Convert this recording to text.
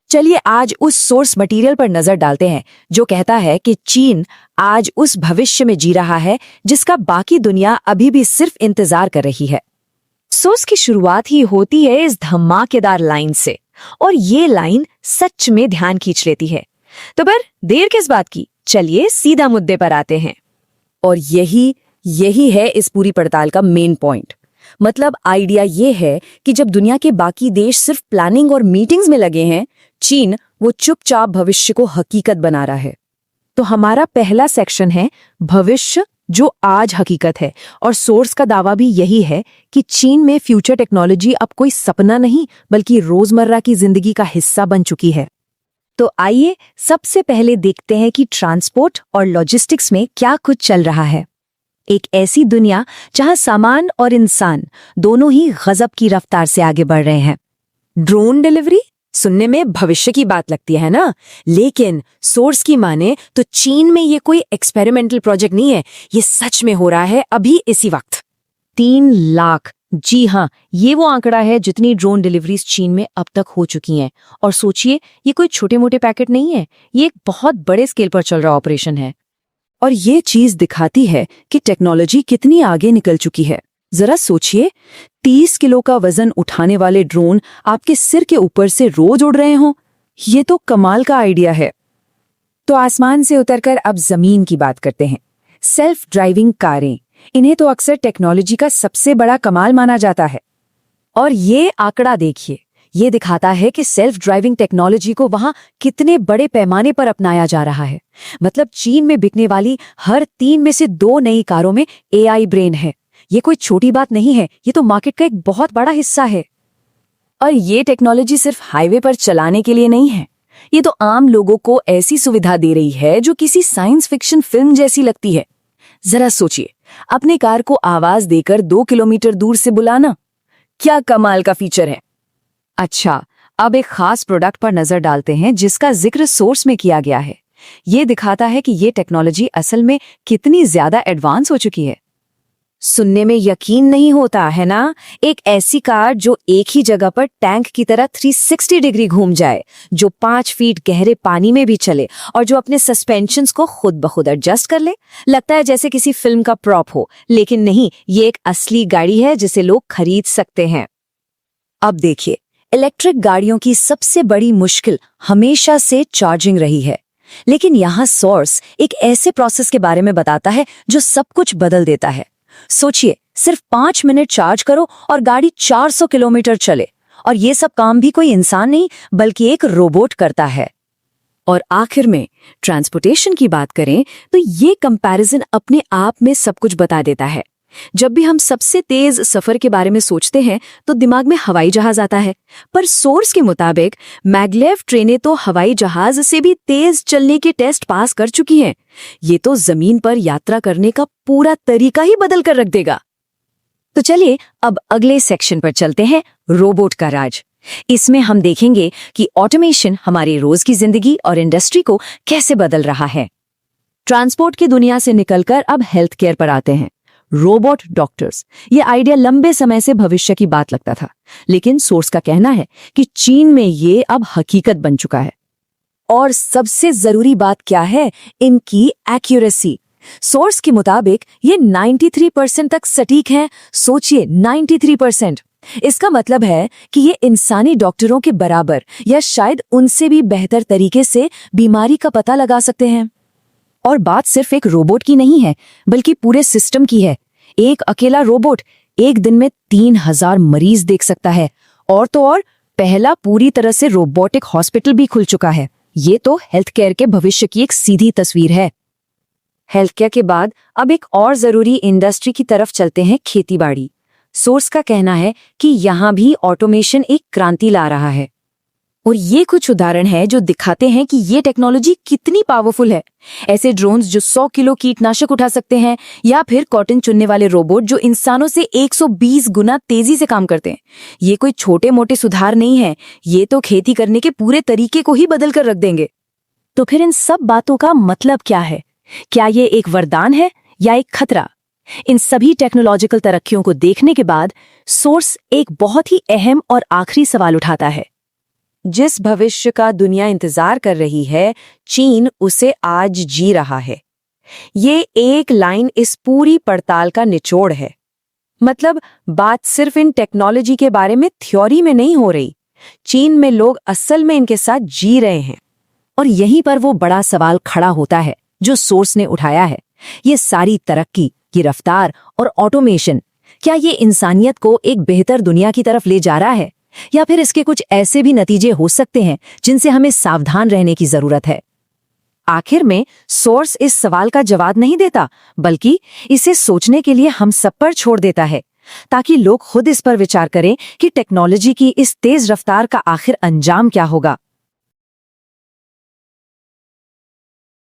चलिए आज उस सोर्स मटेरियल पर नजर डालते हैं जो कहता है कि चीन आज उस भविष्य में जी रहा है जिसका बाकी दुनिया अभी भी सिर्फ इंतजार कर रही है। सोर्स की शुरुआत ही होती है इस धमाकेदार लाइन से, और ये लाइन सच में ध्यान खींच लेती है। तो फिर देर किस बात की, चलिए सीधा मुद्दे पर आते हैं। और यही है इस पूरी पड़ताल का मेन पॉइंट। मतलब आइडिया ये है कि जब दुनिया के बाकी देश सिर्फ प्लानिंग और मीटिंग्स में लगे हैं, चीन वो चुपचाप भविष्य को हकीकत बना रहा है। तो हमारा पहला सेक्शन है भविष्य जो आज हकीकत है, और सोर्स का दावा भी यही है कि चीन में फ्यूचर टेक्नोलॉजी अब कोई सपना नहीं बल्कि रोजमर्रा की जिंदगी का हिस्सा बन चुकी है। तो आइए सबसे पहले देखते हैं कि ट्रांसपोर्ट और लॉजिस्टिक्स में क्या कुछ चल रहा है। एक ऐसी दुनिया जहां सामान और इंसान दोनों ही गजब की रफ्तार से आगे बढ़ रहे हैं। ड्रोन डिलीवरी सुनने में भविष्य की बात लगती है ना, लेकिन सोर्स की माने तो चीन में ये कोई एक्सपेरिमेंटल प्रोजेक्ट नहीं है, ये सच में हो रहा है अभी इसी वक्त। 3 लाख, जी हाँ, ये वो आंकड़ा है जितनी ड्रोन डिलीवरीज चीन में अब तक हो चुकी हैं। और सोचिए, ये कोई छोटे मोटे पैकेट नहीं है, ये एक बहुत बड़े स्केल पर चल रहा ऑपरेशन है। और ये चीज दिखाती है कि टेक्नोलॉजी कितनी आगे निकल चुकी है। जरा सोचिए, 30 किलो का वजन उठाने वाले ड्रोन आपके सिर के ऊपर से रोज उड़ रहे हों, ये तो कमाल का आइडिया है। तो आसमान से उतरकर अब जमीन की बात करते हैं। सेल्फ ड्राइविंग कारें, इन्हें तो अक्सर टेक्नोलॉजी का सबसे बड़ा कमाल माना जाता है। और ये आंकड़ा देखिए, ये दिखाता है कि सेल्फ ड्राइविंग टेक्नोलॉजी को वहां कितने बड़े पैमाने पर अपनाया जा रहा है। मतलब चीन में बिकने वाली हर 3 में से 2 नई कारों में AI ब्रेन है। ये कोई छोटी बात नहीं है, ये तो मार्केट का एक बहुत बड़ा हिस्सा है। और ये टेक्नोलॉजी सिर्फ हाईवे पर चलाने के लिए नहीं है, ये तो आम लोगों को ऐसी सुविधा दे रही है जो किसी साइंस फिक्शन फिल्म जैसी लगती है। जरा सोचिए, अपने कार को आवाज देकर 2 किलोमीटर दूर से बुलाना, क्या कमाल का फीचर है। अच्छा, अब एक खास प्रोडक्ट पर नजर डालते हैं जिसका जिक्र सोर्स में किया गया है। ये दिखाता है कि ये टेक्नोलॉजी असल में कितनी ज्यादा एडवांस हो चुकी है। सुनने में यकीन नहीं होता है ना, एक ऐसी कार जो एक ही जगह पर टैंक की तरह 360 डिग्री घूम जाए, जो 5 फीट गहरे पानी में भी चले और जो अपने सस्पेंशंस को खुद ब खुद एडजस्ट कर ले। लगता है जैसे किसी फिल्म का प्रॉप हो, लेकिन नहीं, ये एक असली गाड़ी है जिसे लोग खरीद सकते हैं। अब देखिए, इलेक्ट्रिक गाड़ियों की सबसे बड़ी मुश्किल हमेशा से चार्जिंग रही है, लेकिन यहाँ सोर्स एक ऐसे प्रोसेस के बारे में बताता है जो सब कुछ बदल देता है। सोचिए, सिर्फ 5 मिनट चार्ज करो और गाड़ी 400 किलोमीटर चले, और ये सब काम भी कोई इंसान नहीं बल्कि एक रोबोट करता है। और आखिर में ट्रांसपोर्टेशन की बात करें तो ये कंपैरिजन अपने आप में सब कुछ बता देता है। जब भी हम सबसे तेज सफर के बारे में सोचते हैं तो दिमाग में हवाई जहाज आता है, पर सोर्स के मुताबिक मैग्लेव ट्रेनें तो हवाई जहाज से भी तेज चलने के टेस्ट पास कर चुकी हैं। ये तो जमीन पर यात्रा करने का पूरा तरीका ही बदल कर रख देगा। तो चलिए अब अगले सेक्शन पर चलते हैं, रोबोट का राज। इसमें हम देखेंगे कि ऑटोमेशन हमारी रोज की जिंदगी और इंडस्ट्री को कैसे बदल रहा है। ट्रांसपोर्ट की दुनिया से निकलकर अब हेल्थ केयर पर आते हैं। रोबोट डॉक्टर्स, ये आइडिया लंबे समय से भविष्य की बात लगता था, लेकिन सोर्स का कहना है कि चीन में ये अब हकीकत बन चुका है। और सबसे जरूरी बात क्या है, इनकी एक्यूरेसी। सोर्स के मुताबिक ये 93% तक सटीक है। सोचिए, 93%। इसका मतलब है कि ये इंसानी डॉक्टरों के बराबर या शायद उनसे भी बेहतर तरीके से बीमारी का पता लगा सकते हैं। और बात सिर्फ एक रोबोट की नहीं है बल्कि पूरे सिस्टम की है। एक अकेला रोबोट एक दिन में 3000 मरीज देख सकता है। और तो और, पहला पूरी तरह से रोबोटिक हॉस्पिटल भी खुल चुका है। ये तो हेल्थ केयर के भविष्य की एक सीधी तस्वीर है। हेल्थ केयर के बाद अब एक और जरूरी इंडस्ट्री की तरफ चलते हैं, खेतीबाड़ी। सोर्स का कहना है कि यहाँ भी ऑटोमेशन एक क्रांति ला रहा है। और ये कुछ उदाहरण हैं जो दिखाते हैं कि ये टेक्नोलॉजी कितनी पावरफुल है। ऐसे ड्रोन्स जो 100 किलो कीटनाशक उठा सकते हैं, या फिर कॉटन चुनने वाले रोबोट जो इंसानों से 120 गुना तेजी से काम करते हैं। ये कोई छोटे मोटे सुधार नहीं है, ये तो खेती करने के पूरे तरीके को ही बदल कर रख देंगे। तो फिर इन सब बातों का मतलब क्या है? क्या ये एक वरदान है या एक खतरा? इन सभी टेक्नोलॉजिकल तरक्कियों को देखने के बाद सोर्स एक बहुत ही अहम और आखिरी सवाल उठाता है। जिस भविष्य का दुनिया इंतजार कर रही है, चीन उसे आज जी रहा है। ये एक लाइन इस पूरी पड़ताल का निचोड़ है। मतलब बात सिर्फ इन टेक्नोलॉजी के बारे में थ्योरी में नहीं हो रही, चीन में लोग असल में इनके साथ जी रहे हैं। और यहीं पर वो बड़ा सवाल खड़ा होता है जो सोर्स ने उठाया है। ये सारी तरक्की, ये रफ्तार और ऑटोमेशन, क्या ये इंसानियत को एक बेहतर दुनिया की तरफ ले जा रहा है, या फिर इसके कुछ ऐसे भी नतीजे हो सकते हैं जिनसे हमें सावधान रहने की जरूरत है? आखिर में सोर्स इस सवाल का जवाब नहीं देता, बल्कि इसे सोचने के लिए हम सब पर छोड़ देता है, ताकि लोग खुद इस पर विचार करें कि टेक्नोलॉजी की इस तेज रफ्तार का आखिर अंजाम क्या होगा।